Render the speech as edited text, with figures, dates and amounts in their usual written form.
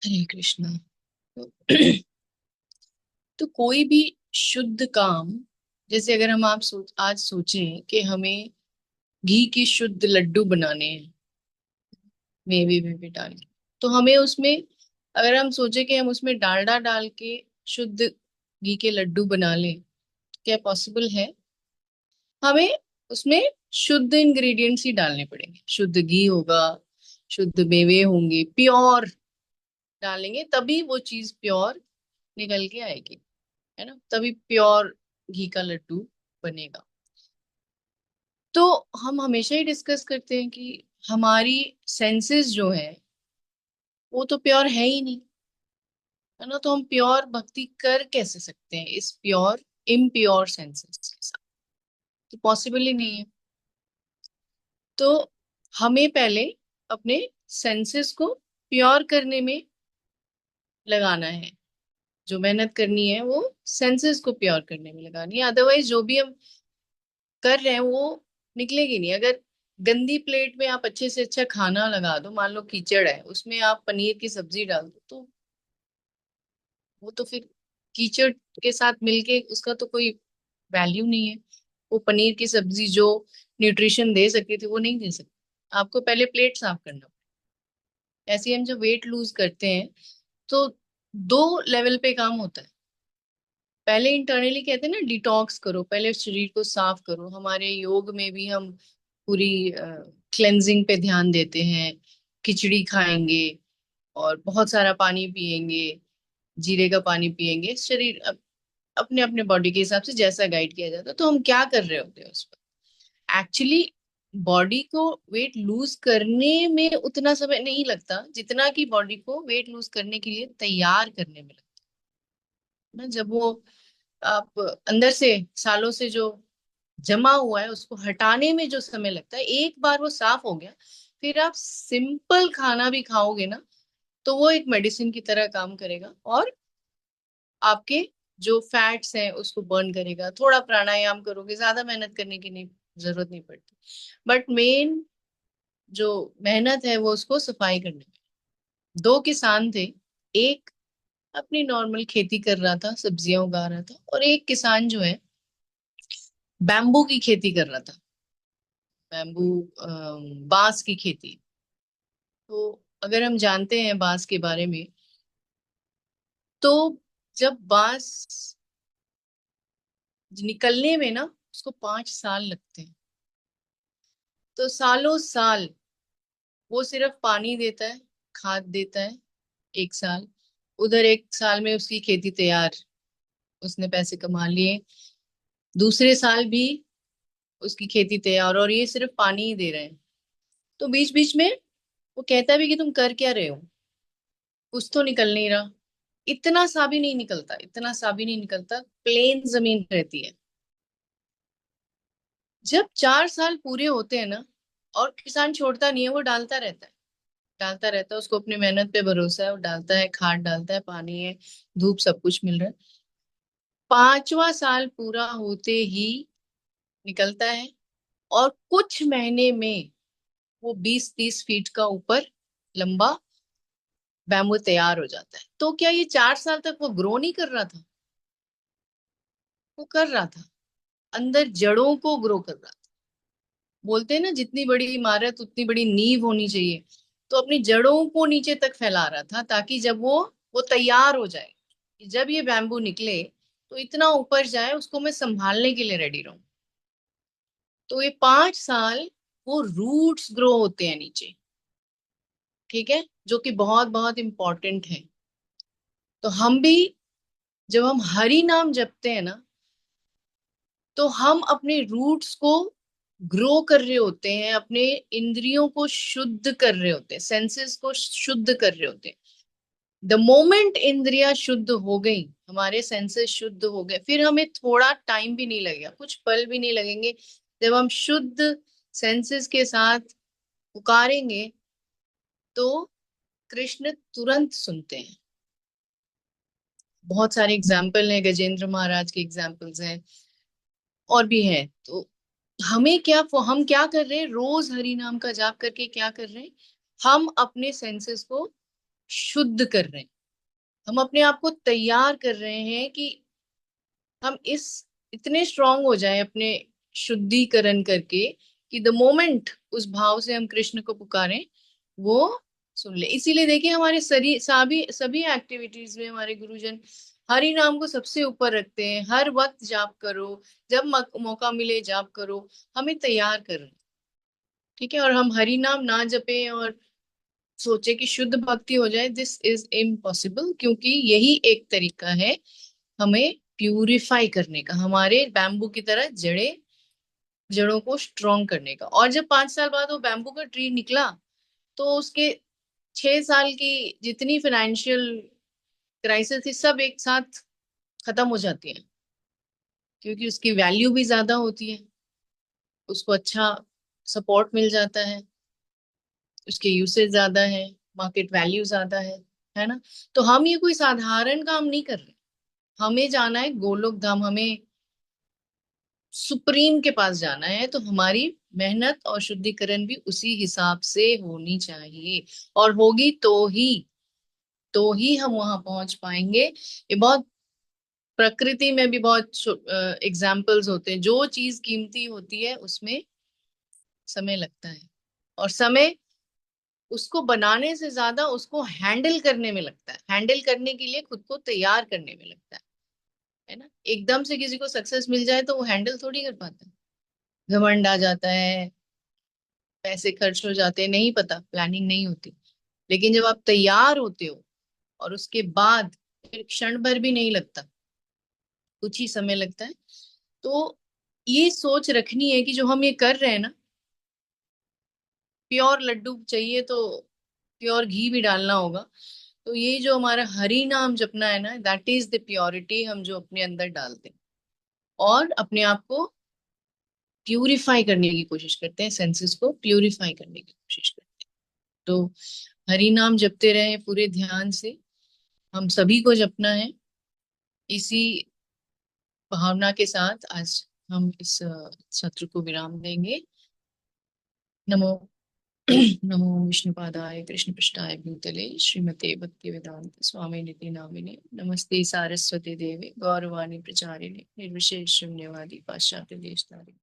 हरे कृष्णा। तो, तो कोई भी शुद्ध काम, जैसे अगर हम आज सोचें कि हमें घी की शुद्ध लड्डू बनाने हैं, मेवे वेवे डाल के, तो हमें उसमें, अगर हम सोचे कि हम उसमें डालडा डाल के शुद्ध घी के लड्डू बना लें, क्या पॉसिबल है? हमें उसमें शुद्ध इंग्रेडिएंट्स ही डालने पड़ेंगे। शुद्ध घी होगा, शुद्ध मेवे होंगे, प्योर डालेंगे, तभी वो चीज प्योर निकल के आएगी, है ना, तभी प्योर घी का लड्डू बनेगा। तो हम हमेशा ही डिस्कस करते हैं कि हमारी सेंसेस जो है वो तो प्योर है ही नहीं, है ना, तो हम प्योर भक्ति कर कैसे सकते हैं इस प्योर इम्प्योर सेंसेस के साथ? तो पॉसिबल ही नहीं है। तो हमें पहले अपने सेंसेस को प्योर करने में लगाना है। जो मेहनत करनी है वो सेंसेस को प्योर करने में लगानी है, अदरवाइज जो भी हम कर रहे हैं वो निकलेगी नहीं। अगर गंदी प्लेट में आप अच्छे से अच्छा खाना लगा दो, मान लो कीचड़ है उसमें आप पनीर की सब्जी डाल दो, तो वो तो फिर कीचड़ के साथ मिलके उसका तो कोई वैल्यू नहीं है। वो पनीर की सब्जी जो न्यूट्रिशन दे सकती थी वो नहीं दे सकती। आपको पहले प्लेट साफ करना पड़ेगा। ऐसे ही हम जब वेट लूज करते हैं तो दो लेवल पे काम होता है। पहले इंटरनली कहते हैं ना, डिटॉक्स करो, पहले शरीर को साफ करो। हमारे योग में भी हम पूरी क्लेंजिंग पे ध्यान देते हैं। खिचड़ी खाएंगे और बहुत सारा पानी पिएंगे, जीरे का पानी पिएंगे। शरीर अपने अपने बॉडी के हिसाब से जैसा गाइड किया जाता है। तो हम क्या कर रहे होते हैं उस पर? एक्चुअली बॉडी को वेट लूज करने में उतना समय नहीं लगता जितना कि बॉडी को वेट लूज करने के लिए तैयार करने में लगता है ना। जब वो आप अंदर से सालों से जो जमा हुआ है उसको हटाने में जो समय लगता है, एक बार वो साफ हो गया, फिर आप सिंपल खाना भी खाओगे ना, तो वो एक मेडिसिन की तरह काम करेगा और आपके जो फैट्स हैं उसको बर्न करेगा। थोड़ा प्राणायाम करोगे, ज्यादा मेहनत करने की नहीं, जरूरत नहीं पड़ती। बट मेन जो मेहनत है वो उसको सफाई करने में। दो किसान थे, एक अपनी नॉर्मल खेती कर रहा था, सब्जियां उगा रहा था, और एक किसान जो है बैम्बू की खेती कर रहा था। बैम्बू, बांस की खेती। तो अगर हम जानते हैं बांस के बारे में, तो जब बांस निकलने में ना उसको 5 साल लगते हैं। तो सालों साल वो सिर्फ पानी देता है, खाद देता है। एक साल उधर, एक साल में उसकी खेती तैयार, उसने पैसे कमा लिए। दूसरे साल भी उसकी खेती तैयार, और ये सिर्फ पानी ही दे रहे हैं। तो बीच बीच में वो कहता भी कि तुम कर क्या रहे हो, कुछ तो निकल नहीं रहा। इतना सा भी नहीं निकलता, इतना सा भी नहीं निकलता, प्लेन जमीन रहती है। जब 4 साल पूरे होते हैं ना, और किसान छोड़ता नहीं है, वो डालता रहता है, डालता रहता है। उसको अपनी मेहनत पे भरोसा है, वो डालता है, खाद डालता है, पानी है, धूप, सब कुछ मिल रहा है। 5वां साल पूरा होते ही निकलता है, और कुछ महीने में वो 20-30 फीट का ऊपर लंबा बैम्बू तैयार हो जाता है। तो क्या ये 4 साल तक वो ग्रो नहीं कर रहा था? वो कर रहा था, अंदर जड़ों को ग्रो कर रहा था। बोलते हैं ना, जितनी बड़ी इमारत उतनी बड़ी नींव होनी चाहिए। तो अपनी जड़ों को नीचे तक फैला रहा था, ताकि जब वो तैयार हो जाए, कि जब ये बैम्बू निकले तो इतना ऊपर जाए, उसको मैं संभालने के लिए रेडी रहूं। तो ये 5 साल वो रूट्स ग्रो होते हैं नीचे, ठीक है, जो कि बहुत बहुत इंपॉर्टेंट है। तो हम भी, जब हम हरि नाम जपते हैं ना, तो हम अपने रूट्स को ग्रो कर रहे होते हैं, अपने इंद्रियों को शुद्ध कर रहे होते हैं, सेंसेस को शुद्ध कर रहे होते हैं। द मोमेंट इंद्रियां शुद्ध हो गई, हमारे सेंसेस शुद्ध हो गए, फिर हमें थोड़ा टाइम भी नहीं लगेगा, कुछ पल भी नहीं लगेंगे। जब हम शुद्ध सेंसेस के साथ पुकारेंगे, तो कृष्ण तुरंत सुनते हैं। बहुत सारे एग्जाम्पल हैं, गजेंद्र महाराज के एग्जाम्पल्स हैं, और भी हैं। तो हमें क्या, हम क्या कर रहे हैं, रोज हरि नाम का जाप करके क्या कर रहे हैं, हम अपने सेंसेस को शुद्ध कर रहे हैं, हम अपने आप को तैयार कर रहे हैं कि हम इस इतने स्ट्रांग हो जाएं अपने शुद्धिकरण करके कि द मोमेंट उस भाव से हम कृष्ण को पुकारें, वो सुन ले। इसीलिए देखिए हमारे सभी सभी सभी एक्टिविटीज में हमारे गुरुजन हरि नाम को सबसे ऊपर रखते हैं। हर वक्त जाप करो, जब मौका मिले जाप करो, हमें तैयार कर रहे हैं। ठीक है, और हम हरि नाम ना जपे और सोचे कि शुद्ध भक्ति हो जाए, दिस इज इम्पॉसिबल, क्योंकि यही एक तरीका है हमें प्यूरिफाई करने का, हमारे बैम्बू की तरह जड़ों को स्ट्रॉन्ग करने का। और जब 5 साल बाद वो बैम्बू का ट्री निकला, तो उसके 6 साल की जितनी फाइनेंशियल क्राइसिस थी सब एक साथ खत्म हो जाती है, क्योंकि उसकी वैल्यू भी ज्यादा होती है, उसको अच्छा सपोर्ट मिल जाता है, उसके यूसेज ज्यादा है, मार्केट वैल्यू ज्यादा है ना। तो हम ये कोई साधारण काम नहीं कर रहे, हमें जाना है गोलोक धाम, हमें सुप्रीम के पास जाना है। तो हमारी मेहनत और शुद्धिकरण भी उसी हिसाब से होनी चाहिए, और होगी तो ही हम वहां पहुंच पाएंगे। ये बहुत प्रकृति में भी बहुत एग्जाम्पल्स होते हैं, जो चीज कीमती होती है उसमें समय लगता है, और समय उसको बनाने से ज्यादा उसको हैंडल करने में लगता है, हैंडल करने के लिए खुद को तैयार करने में लगता है ना। एकदम से किसी को सक्सेस मिल जाए तो वो हैंडल थोड़ी कर पाता है, घमंड आ जाता है, पैसे खर्च हो जाते हैं, नहीं पता, प्लानिंग नहीं होती। लेकिन जब आप तैयार होते हो और उसके बाद फिर क्षण भर भी नहीं लगता, कुछ ही समय लगता है। तो ये सोच रखनी है कि जो हम ये कर रहे हैं ना, प्योर लड्डू चाहिए तो प्योर घी भी डालना होगा। तो ये जो हमारा हरि नाम जपना है ना, दैट इज द प्योरिटी हम जो अपने अंदर डालते हैं, और अपने आप को प्यूरिफाई करने की कोशिश करते हैं, सेंसेस को प्यूरिफाई करने की कोशिश करते हैं। तो हरि नाम जपते रहे पूरे ध्यान से, हम सभी को जपना है। इसी भावना के साथ आज हम इस सत्र को विराम देंगे। नमो नमो विष्णुपादाय कृष्णपृष्ठाय भूतले श्रीमते भक्तिवेदांत स्वामी निति नामिने नमस्ते सारस्वती देवे गौरवाणी प्रचारिणे निर्विशेष शून्यवादी पाश्चात्य देशतारिणे।